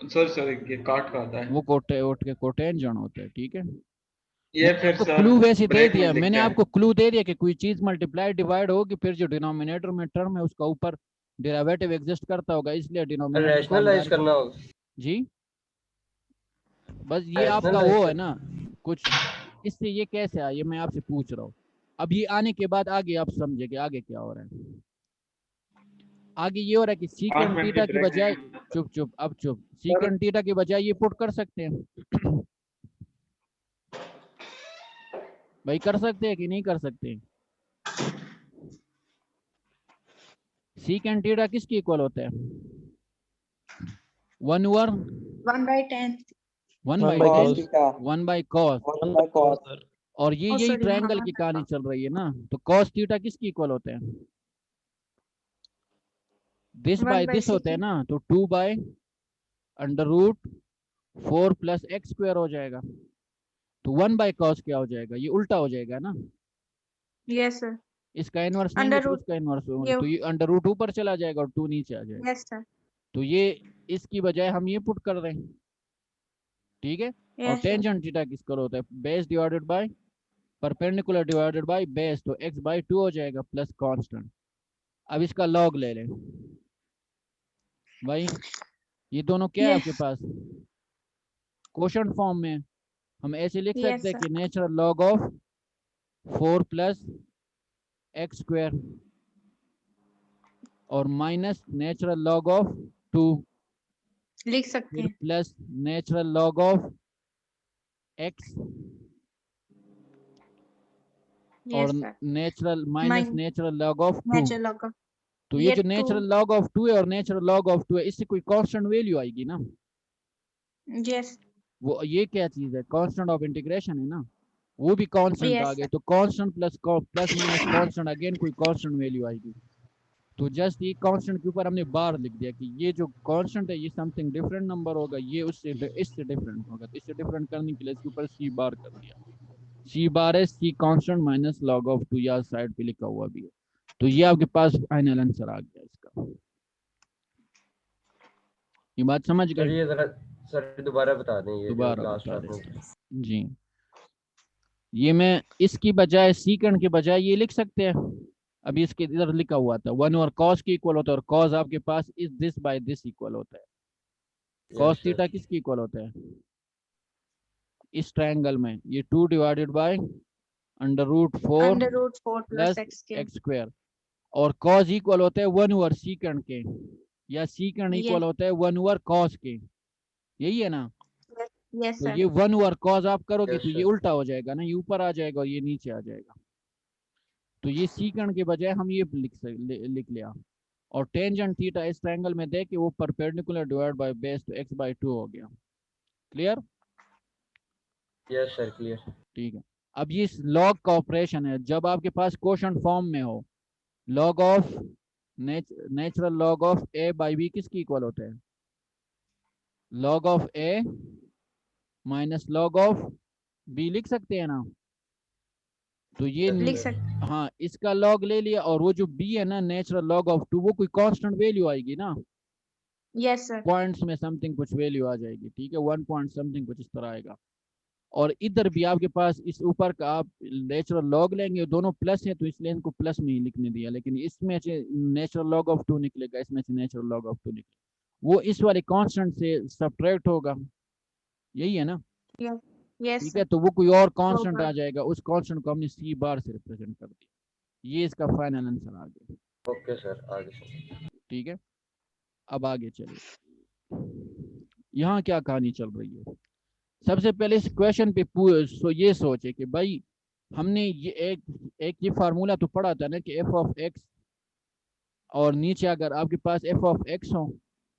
सॉरी सॉरी, ये कॉट का होता है वो कोटे उठ के कोटेन जन होता है, ठीक है। ये, मैंने फिर आपको सर क्लू वैसे दे ब्रेक में दिया, लिखते मैंने हैं। आपको क्लू दे दिया कि कोई चीज मल्टीप्लाई डिवाइड होगी, फिर जो डिनोमिनेटर में टर्म है उसका ऊपर डेरिवेटिव एग्जिस्ट करता होगा, इसलिए डिनोमिनेटर को हम रैशनलाइज करना होगा। जी बस ये आपका रैशनलाइज वो है करना। ना कुछ, इससे ये कैसे आया, ये मैं आपसे पूछ रहा हूँ। अब ये आने के बाद आगे आप समझे कि आगे क्या हो रहा है। आगे ये हो रहा है कि 5 सीकेंड मिनट की थीटा की ब्रेक बजाय, लेंगे। चुप चुप अब चुप, सर सीकेंड थीटा की बजाय ये पुट कर सकते हैं। भाई कर सकते हैं कि नहीं कर सकते। सीकेंड थीटा किसकी इक्वल होता है, 1 over 1/10. cos 1/10, theta 1/cos। 1 by cos। और ये Oh, यही sorry. ट्रायंगल हाँ, की कहानी चल रही है ना, तो cos थीटा किसकी इक्वल होते हैं, दिस 1 बाय by दिस होते हैं secant. ना, तो 2 by under root 4 plus X square हो जाएगा, तो 1/cos क्या हो जाएगा, ये उल्टा हो जाएगा ना, Yes, sir. इसका इनवर्स लेंगे Under तो root. इसका इनवर्स, ये तो ये अंडर रूट ऊपर चला जाएगा और 2 नीचे आ जाएगा। Yes, sir. तो ये इसकी बजाय हम ये पुट कर रहे हैं, ठीक है। और Yes, sir. टेंजेंट थीटा किसका होता है, base divided by perpendicular divided by base, तो x बाई 2 हो जाएगा प्लस कांस्टेंट। अब इसका लॉग ले लें भाई, ये दोनों क्या है Yes. आपके पास, क्वोशंट फॉर्म में। हम ऐसे लिख Yes, सकते हैं sir. कि natural log of 4 plus X square और माइनस नेचुरल लॉग ऑफ 2, लिख सकते फिर हैं। Plus natural log of x और Yes, sir. Natural minus Mine. Natural log of 2। Natural log of. तो ये ये जो two. नेचुरल लॉग ऑफ 2 है और नेचुरल लॉग ऑफ 2 है, इससे कोई कांस्टेंट वैल्यू आएगी ना, Yes. वो ये क्या चीज है, कांस्टेंट ऑफ इंटीग्रेशन है ना, वो भी कांस्टेंट आ Yes, गए। sir. तो constant plus minus constant again कोई कांस्टेंट वैल्यू आएगी। तो जस्ट ये कांस्टेंट के ऊपर हमने बार लिख दिया कि ये जो कांस्टेंट है ये समथिंग डिफरेंट नंबर होगा, ये उससे इससे डिफरेंट होगा। तो इससे डिफरेंट करने के लिए इसके ऊपर सी बार कर दिया, सी बार है सी कांस्टेंट माइनस लॉग ऑफ 2, या साइड पे लिखा हुआ भी है। तो ये आपके पास फाइनल आंसर आ गया इसका। ये बात समझ सर गए? ये जरा सर दोबारा बता दें, ये जो दोबारा लास्ट बता आपने दें जी। ये मैं इसकी बजाय सीकेंड के बजाय ये लिख सकते हैं, अभी इसके इधर लिखा हुआ था 1 और cos के इक्वल होता है, और cos आपके पास इस दिस बाय दिस इक्वल होता है। cos सर थीटा किसके इक्वल होता है, इस ट्रायंगल में ये 2 divided by under root 4 Under root 4 plus plus x cube. X square, और cos इक्वल होता है 1 ओवर सीकेंड के, या सीकेंड इक्वल Yes. होता है 1 ओवर cos के, यही है ना। Yes, तो sir. ये 1 ओवर cos आप करोगे Yes, तो ये sir. उल्टा हो जाएगा ना, ये ऊपर आ जाएगा और ये नीचे आ जाएगा। तो ये सीकेंड के बजाय हम ये लिख लिया। और टेंजेंट थीटा इस ट्रायंगल में दे कि वो परपेंडिकुलर डिवाइड बाय बेस, तो x बाई 2 हो गया। क्लियर? Yes sir clear. ठीक है। अब ये लॉग का ऑपरेशन है, जब आपके पास क्वोशंट फॉर्म में हो, log of natural log of a by b किसकी इक्वल होता है, log of a minus log of b लिख सकते हैं ना। तो ये लिख सकते। हाँ, इसका लॉग ले लिया, और वो जो b है ना नेचुरल लॉग ऑफ 2, वो कोई कांस्टेंट वैल्यू आएगी ना, Yes, sir. पॉइंट्स में समथिंग कुछ वैल्यू आ जाएगी, ठीक है, 1 पॉइंट समथिंग कुछ इस तरह आएगा। और इधर भी आपके पास इस ऊपर का आप नेचुरल लॉग लेंगे, दोनों प्लस है तो इसलिए इनको प्लस में ही लिखने दिया, लेकिन इसमें से नेचुरल लॉग ऑफ 2 निकलेगा, इसमें से नेचुरल लॉग ऑफ 2 निकलेगा, वो इस वाले कांस्टेंट से सब्ट्रैक्ट होगा, यही है ना। Yes, ठीक sir. है, तो वो कोई और कांस्टेंट होगा। आ जाएगा, उस कांस्टेंट को हमने सी बार से रिप्रेजेंट कर दिया। ये इसका फाइनल आंसर आ गया। ओके सर आगे सर। ठीक है, अब आगे चलिए, यहाँ क्या कहानी चल रही है। सबसे पहले इस क्वेश्चन पे ये सोचे कि भाई हमने ये एक ये फार्मूला तो पढ़ा था ना कि एफ ऑफ एक्स, और नीचे अगर आपके पास एफ ऑफ एक्स हो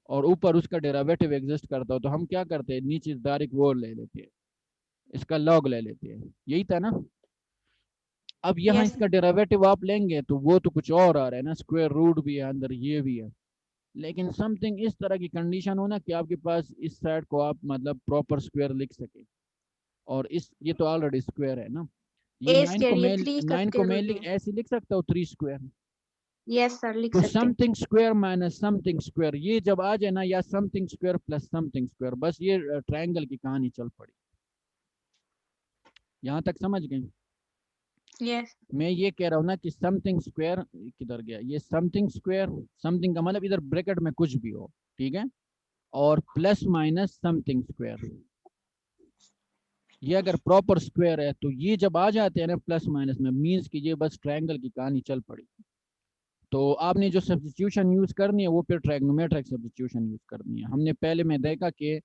और ऊपर उसका डेरिवेटिव एग्जिस्ट करता हो, तो हम क्या करते हैं, नीचे डायरेक्ट वो ले लेते हैं, इसका लॉग ले लेते हैं, यही था ना। अब यहाँ Yes, इसका डेरिवेटिव आप लेंगे तो वो तो कुछ और आ रहा है ना, स्क्वायर रूट भी है अंदर, ये भी है, लेकिन समथिंग इस तरह की कंडीशन हो ना कि आपके पास इस साइड को आप मतलब प्रॉपर स्क्वायर लिख सके, और इस ये तो ऑलरेडी स्क्वायर है ना, ये A square, ये 3 का 9 को square मैं root है। ऐसे लिख सकता हूँ 3 स्क्वायर। Yes, sir. लिख तो सकते हैं। Something square minus something square, ये जब आ जाए ना, या something square plus something square, बस ये ट्रायंगल की कहानी चल पड़ी। यहाँ तक समझ गए? Yes. मैं ये कह रहा हूँ ना कि समथिंग स्क्वायर किधर गया, ये समथिंग स्क्वायर, समथिंग का मतलब इधर ब्रैकेट में कुछ भी हो, ठीक है, और प्लस माइनस समथिंग स्क्वायर, ये अगर प्रॉपर स्क्वायर है तो ये जब आ जाते हैं ना प्लस माइनस में, मीन्स कि ये बस ट्रायंगल की कहानी चल पड़ी। तो आपने जो सब्स्टिट्यूशन यूज करनी है वो फिर ट्रायगोनोमेट्रिक सब्स्टिट्यूशन यूज करनी है। हमने पहले में देखा कि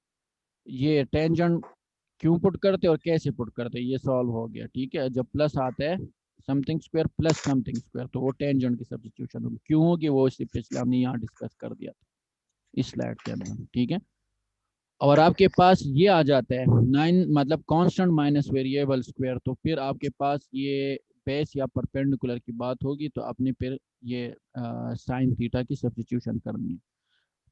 ये टेंजेंट क्यों पुट करते और कैसे पुट करते, ये सॉल्व हो गया, ठीक है। जब प्लस आता है something square plus something square, तो वो टेंजेंट की सब्स्टिट्यूशन होगी, क्यों होगी वो इससे पिछले हमने यहाँ डिस्कस कर दिया था इस स्लाइड के अंदर, ठीक है। और आपके पास ये आ जाता है 9 मतलब कांस्टेंट माइनस वेरिएबल स्क्वायर, तो फिर आपके पास ये बेस या परपेंडिकुलर की बात होगी, तो आपने फिर ये साइन थीटा की सब्स्टिट्यूशन करनी है।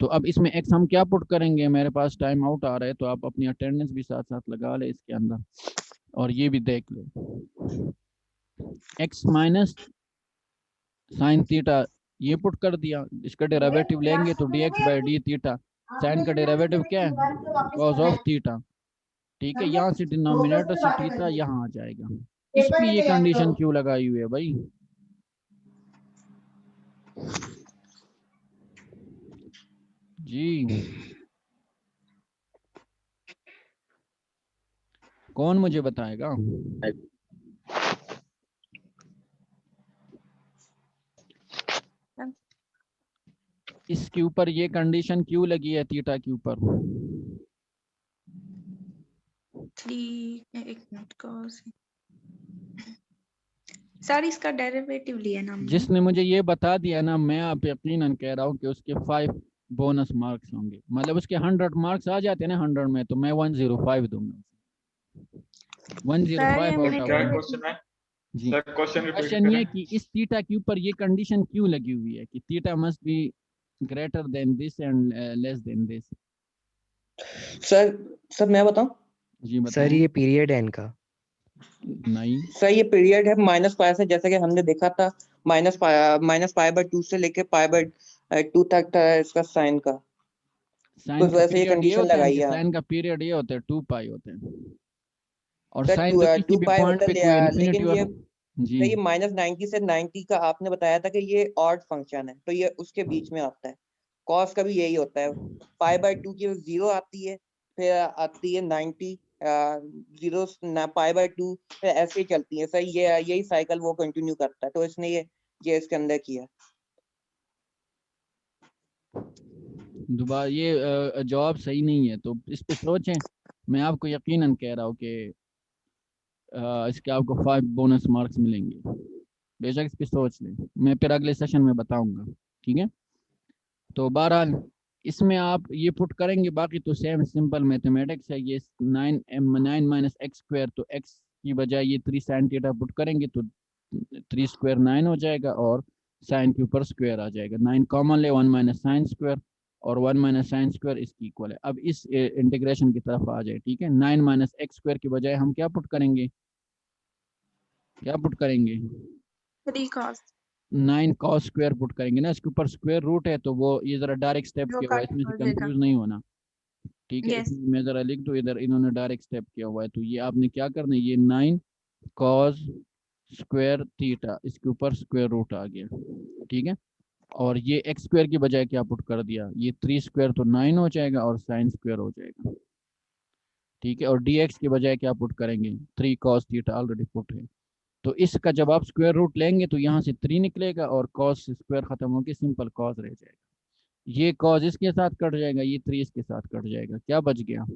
तो अब इसमें एक्स हम क्या पुट करेंगे, मेरे पास टाइम आउट आ रहा है, तो आप अपनी अटेंडेंस भी साथ साथ लगा ले इसके अंदर, और ये भी देख ले, एक्स माइनस साइन थीटा ये पुट कर दिया, इसका डेरिवेटिव लेंगे तो dx by D theta, sine का डेरिवेटिव क्या है, कॉस ऑफ थीटा। ठीक है, यहाँ से डिनोमिनेटर से थीटा यहाँ आ जाएगा। इस पे ये कंडीशन क्यों लगाई हुई है भाई? जी कौन मुझे बताएगा? इसके ऊपर ये कंडीशन क्यों लगी है थीटा के ऊपर? 1 मिनट cos सर इसका डेरिवेटिव लिया ना हमने। जिसने मुझे ये बता दिया ना, मैं आप यकीनन कह रहा हूँ कि उसके 5 बोनस मार्क्स होंगे, मतलब उसके 100 मार्क्स आ जाते हैं ना 100 में, तो मैं 105 दूंगा, सर 105 ये आउट मैंने ऑफ क्या 100। क्वेश्चन है जी सर? क्वेश्चन रिपीट क्वेश्चन ये करें। कि इस थीटा के ऊपर ये कंडीशन क्यों लगी हुई है कि theta must be greater than this and less than this? Sir मैं बताऊं? जी सर बताएं। ये पीरियड है इनका। नहीं सर ये पीरियड है माइनस पाई से, जैसे कि हमने देखा था माइनस पाई बाय 2 से लेके पाई बाय 2 तक था इसका साइन का, तो साइन इस का वजह से ये पीरियड ये कंडीशन होता है लगाई कि है। साइन का पीरियड ये होता है 2 पाई होते हैं, और सर साइन तो किसी 2 भी पाई पॉइंट होता पे है कोई इन्फिनिटी लेकिन और ये जी सर ये -90 से 90 का आपने बताया था कि ये ऑड फंक्शन है, तो ये उसके बीच में आता है। कॉस का भी यही होता है, पाई बाय 2 की 0 आती है, फिर आती है 90, 0 पाई बाय 2, फिर ऐसे ही चलती है सर, ये यही साइकिल वो कंटिन्यू करता है, तो इसने ये इसके अंदर किया। दोबारा ये जवाब सही नहीं है, तो इस पे सोचें। मैं आपको यकीनन कह रहा हूँ कि इसके आपको 5 बोनस मार्क्स मिलेंगे, बेशक इस पे सोच लें, मैं फिर अगले सेशन में बताऊंगा। ठीक है, तो बहरहाल इसमें आप ये पुट करेंगे, बाकी तो सेम सिंपल मैथमेटिक्स है। ये 9 माइनस एक्स स्क्वायर, तो एक्स की बजाय ये 3 साइन थीटा पुट करेंगे तो 3 स्क्वायर 9 हो जाएगा, और साइन के ऊपर स्क्वायर आ जाएगा, 9 कॉमन ले 1 माइनस साइन स्क्वायर, और 1 माइनस साइन स्क्वायर इसकी इक्वल है। अब इस इंटीग्रेशन की तरफ आ जाए। ठीक है, 9 माइनस एक्स स्क्वायर की बजाय हम क्या पुट करेंगे, क्या पुट करेंगे? 3 cos 9 कॉस स्क्वायर पुट करेंगे ना, इसके ऊपर स्क्वायर रूट है, तो वो ये जरा डायरेक्ट स्टेप जो किया हुआ है, कट इसमें से हो जाएगा। कंफ्यूज नहीं होना। ठीक है, यस इसमें मैं जरा लिख दूं, इधर इन्होंने डायरेक्ट स्टेप किया हुआ है, तो ये आपने क्या करना है, ये 9 कॉस स्क्वायर थीटा, इसके ऊपर स्क्वायर रूट आ गया। ठीक है, और ये एक्स स्क्वायर की बजाय क्या पुट कर दिया, ये 3 स्क्वायर तो 9 हो जाएगा, और साइन स्क्वायर हो जाएगा। ठीक है, और dx की बजाय क्या पुट करेंगे, 3 कॉस थीटा ऑलरेडी पुट है। तो इसका जब आप स्क्वायर रूट लेंगे तो यहाँ से 3 निकलेगा, और कॉस स्क्वायर खत्म होकर सिंपल कॉस रह जाएगा। ये कॉस इसके साथ कट जाएगा, ये 3 इसके साथ कट जाएगा, क्या बच गया,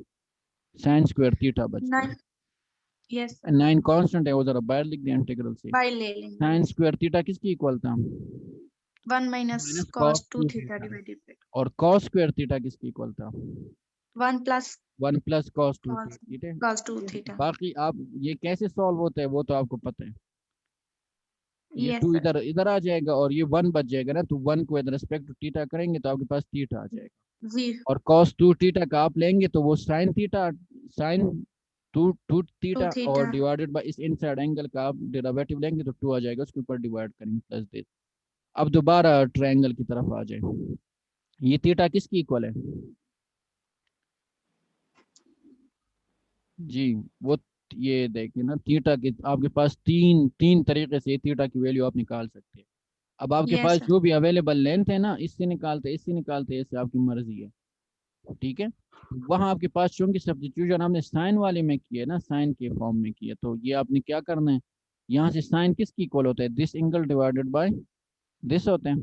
साइन स्क्वायर थीटा बच गया। 9 यस 9 कांस्टेंट है, वो जरा बाहर लिख दिया इंटीग्रल से। बाय ले लेंगे। साइन स्क्वायर थीटा किसकी इक्वल था, 1 minus minus cos 2 2 theta theta, divided by और कॉस स्क्वायर थीटा किसकी इक्वल था, 1 प्लस 1 प्लस कॉस 2 cos ठीक है। cos 2 theta. बाकी आप ये कैसे सॉल्व होता है वो तो आपको पता है, ये यस 2 सर इधर इधर आ जाएगा, और ये 1 बच जाएगा ना, तो 1 को विद रिस्पेक्ट टू थीटा करेंगे तो आपके पास थीटा आ जाएगा, जी और cos 2 थीटा का आप लेंगे तो वो साइन थीटा, साइन 2 2 थीटा, और थीटा डिवाइडेड बाय इस इनसाइड एंगल का आप डेरिवेटिव लेंगे तो 2 आ जाएगा, उसके ऊपर डिवाइड करेंगे प्लस दे। अब दोबारा ट्रायंगल की तरफ आ जाए, ये थीटा किसकी इक्वल है जी, वो ये देखिए ना, थीटा की आपके पास तीन तरीके से थीटा की वैल्यू आप निकाल सकते हैं। अब आपके यस पास सर जो भी अवेलेबल लेंथ है ना, इससे निकालते इससे आपकी मर्जी है। ठीक है, वहां आपके पास चूंकि सब्स्टिट्यूशन हमने साइन वाले में किया ना, साइन के फॉर्म में किया, तो ये आपने क्या करना है, यहाँ से साइन किसकी इक्वल होता है, this angle divided by this होते हैं,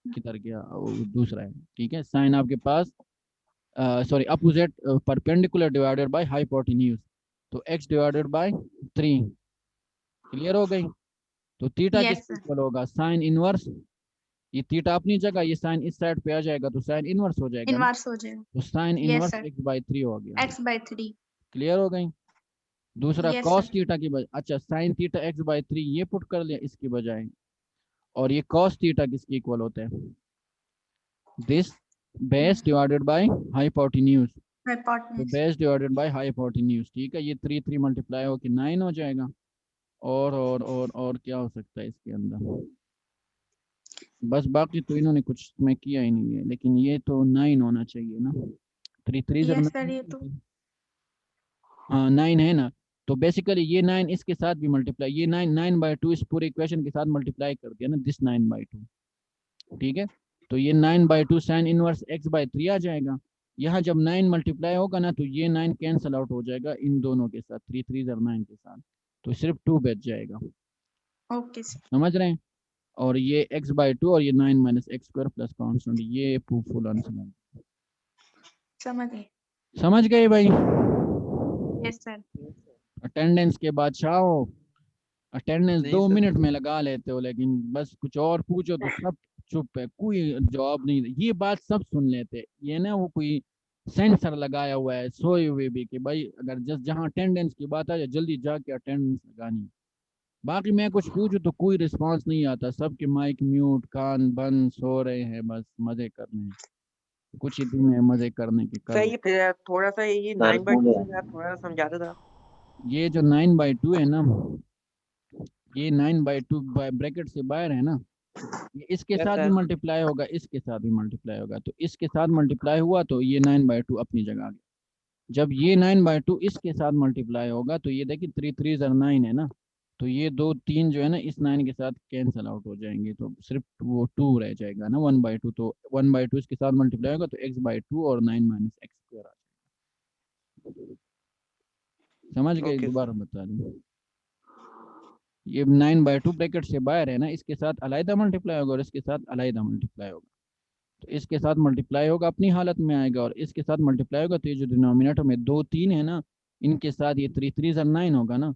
किधर गया वो दूसरा है। ठीक है, साइन आपके पास sorry opposite perpendicular divided by hypotenuse, तो x डिवाइडेड बाय 3, क्लियर हो गई। तो थीटा यस किसके सर इक्वल होगा, साइन इनवर्स, ये थीटा अपनी जगह, ये साइन इस साइड पे आ जाएगा तो साइन इनवर्स हो जाएगा ना, इनवर्स हो जाएगा। तो sign yes inverse sir x/3 हो गया, x/3 क्लियर हो गई। दूसरा यस कॉस सर थीटा की बजाय, अच्छा साइन थीटा x/3 ये पुट कर लिया इसकी बजाय, और ये कॉस थीटा किसके इक्वल होता है, this base divided by hypotenuse, तो hypotenuse base divided by hypotenuse. ठीक है, ये 3 मल्टीप्लाई होकर 9 हो जाएगा, और क्या हो सकता है इसके अंदर, बस बाकी तो इन्होंने कुछ में किया ही नहीं है, लेकिन ये तो 9 होना चाहिए ना। 3 3 Yes sir, ये तो हाँ 9 है ना। तो बेसिकली ये 9 इसके साथ भी मल्टीप्लाई, ये 9 9/2 इस पूरे इक्वेशन के साथ मल्टीप्लाई कर दिया ना, दिस 9/2। ठीक है, तो ये 9/2 साइन इनवर्स x/3 आ जाएगा। यहाँ जब 9 मल्टीप्लाई होगा ना तो ये 9 कैंसल आउट हो जाएगा इन दोनों के साथ, 3 3 9 के साथ, तो सिर्फ 2 बच जाएगा। Okay sir. समझ रहे हैं? और ये x/2 और ये 9 - x² प्लस कॉन्स्टेंट, ये फुल आंसर। समझ गए। समझ गए भाई? Yes sir. अटेंडेंस के बादशाह हो, अटेंडेंस नहीं 2 सर। मिनट में लगा लेते हो, लेकिन बस कुछ और पूछो तो सब चुप है, कोई जवाब नहीं। ये बात सब सुन लेते, ये ना वो कोई सेंसर लगाया हुआ है सोए हुए भी कि भाई अगर जस्ट जहाँ अटेंडेंस की बात आ जाए जल्दी जाके अटेंडेंस लगानी है। बाकी मैं कुछ पूछूं तो कोई रिस्पांस नहीं आता, सबके माइक म्यूट, कान बंद, सो रहे हैं, बस मजे करने हैं। कुछ ही दिन है मजे करने के, सर कर ये फिर थोड़ा सा ये 9/2 में आप थोड़ा सा समझाते था। ये जो 9/2 है ना, ये 9/2 ब्रैकेट से बाहर है ना, ये इसके यस साथ भी सर। मल्टीप्लाई होगा, इसके साथ भी मल्टीप्लाई होगा, तो इसके साथ मल्टीप्लाई हुआ तो ये 9/2 अपनी जगह आ गया। जब ये 9/2 इसके साथ मल्टीप्लाई होगा तो ये देखिए 3 3 9 है ना, तो ये 2 3 जो है ना इस 9 के साथ कैंसिल आउट हो जाएंगे, तो सिर्फ वो 2 रह जाएगा ना 1/2, तो 1/2 इसके साथ मल्टीप्लाई होगा तो x/2 और 9 - x² आ जाएगा। समझ गए? ओके दोबारा बता दूं, ये 9/2 ब्रैकेट से बाहर है ना, इसके साथ अलग मल्टीप्लाई होगा और इसके साथ अलग मल्टीप्लाई होगा, तो इसके साथ मल्टीप्लाई होगा अपनी हालत में आएगा और इसके साथ मल्टीप्लाई होगा तो ये जो डिनोमिनेटर में 2 3 है ना, इनके साथ ये 3 3 9 होगा ना,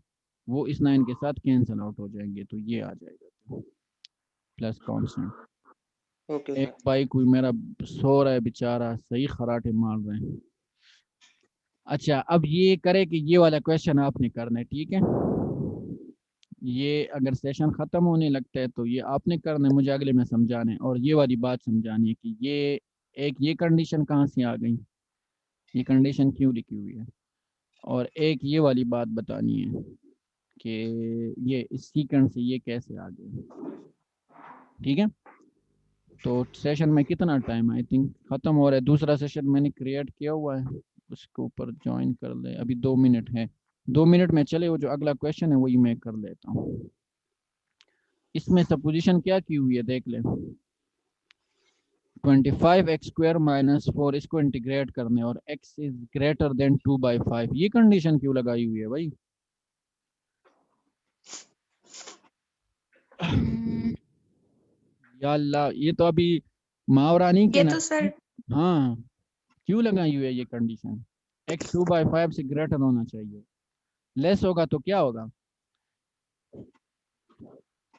वो इस 9 के साथ कैंसिल आउट हो जाएंगे, तो ये आ जाएगा प्लस कॉन्स्टेंट। ओके एक सर। भाई कोई मेरा सो रहा है बेचारा, सही खराटे मार रहे हैं। अच्छा अब ये करे कि ये वाला क्वेश्चन आपने करना है, ठीक है? ये अगर सेशन खत्म होने लगता है तो ये आपने करना है, मुझे अगले में समझाना है, और ये वाली बात समझानी है कि ये कंडीशन कहाँ से आ गई, ये कंडीशन क्यों लिखी हुई है, और एक ये वाली बात बतानी है कि ये इस सीक्वेंस से ये कैसे आ गए। ठीक है, तो सेशन में कितना टाइम, आई थिंक खत्म हो रहा है, दूसरा सेशन मैंने क्रिएट किया हुआ है, उसके ऊपर ज्वाइन कर ले। अभी 2 मिनट है, 2 मिनट में चले, वो जो अगला क्वेश्चन है वही मैं कर लेता हूँ। इसमें सपोजिशन क्या की हुई है देख ले, 25x² - 4 इसको इंटीग्रेट करने और x इज ग्रेटर देन 2/5, ये कंडीशन क्यों लगाई हुई है भाई? या अल्लाह, ये तो अभी मुहावरा नहीं ये कहना। तो सर हाँ, क्यों लगाई हुई है ये कंडीशन? x 2/5 से ग्रेटर होना चाहिए, लेस होगा तो क्या होगा?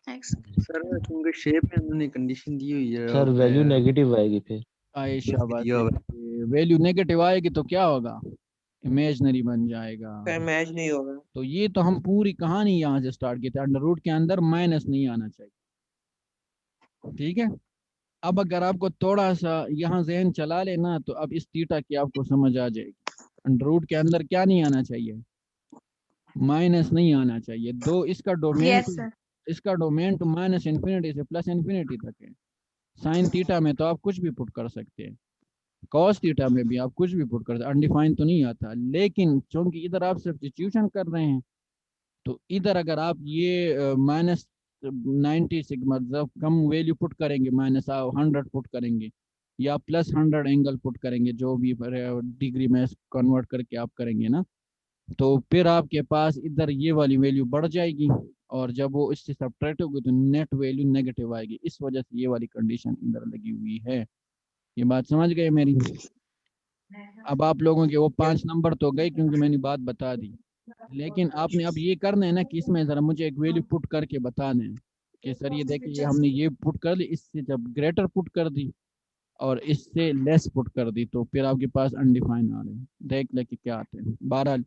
X सर क्योंकि शेप में उन्होंने कंडीशन दी हुई है सर वैल्यू नेगेटिव आएगी फिर। आयशा बात दिया हुआ वैल्यू नेगेटिव आएगी तो क्या होगा? इमेजनरी बन जाएगा। सर मैच नहीं होगा। तो ये तो हम पूरी कहानी यहाँ से स्टार्ट की थी, अंडर रूट के अंदर माइनस नहीं आना चाहिए। ठीक है, अब अगर आपको थोड़ा सा यहाँ जहन चला लेना तो अब इस थीटा की आपको समझ आ जाएगी। अंडर रूट के अंदर क्या नहीं आना चाहिए? माइनस नहीं आना चाहिए। दो इसका डोमेन यस सर। इसका डोमेन तो माइनस इन्फिनिटी से प्लस इन्फिनिटी तक है। साइन थीटा में तो आप कुछ भी पुट कर सकते हैं, कॉस थीटा में भी आप कुछ भी पुट कर सकते, अनडिफाइंड तो नहीं आता। लेकिन चूंकि इधर आप सब्स्टिट्यूशन कर रहे हैं तो इधर अगर आप ये -90 से मतलब कम वैल्यू पुट करेंगे, -100 पुट करेंगे या +100 एंगल पुट करेंगे, जो भी डिग्री में कन्वर्ट करके आप करेंगे ना, तो फिर आपके पास इधर ये वाली वैल्यू बढ़ जाएगी और जब वो इससे सब्ट्रैक्ट होगी तो नेट वैल्यू नेगेटिव आएगी। इस वजह से ये वाली कंडीशन इधर लगी हुई है। ये बात समझ गए मेरी? अब आप लोगों के वो 5 नंबर तो गए क्योंकि मैंने बात बता दी, लेकिन आपने अब ये करना है ना कि इसमें ज़रा मुझे एक वैल्यू पुट करके बताना है कि सर ये देखिए ये हमने ये पुट कर ली, इससे जब ग्रेटर पुट कर दी और इससे लेस पुट कर दी तो फिर आपके पास अनडिफाइन आ रहे हैं। देख ले कि क्या आते हैं। बहरहाल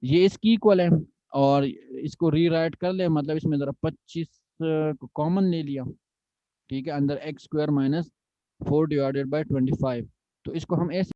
ये इसकी इक्वल है और इसको रीराइट कर ले, मतलब इसमें ज़रा 25 को कॉमन ले लिया, ठीक है, अंदर x² - 4 / 25, तो इसको हम ऐसे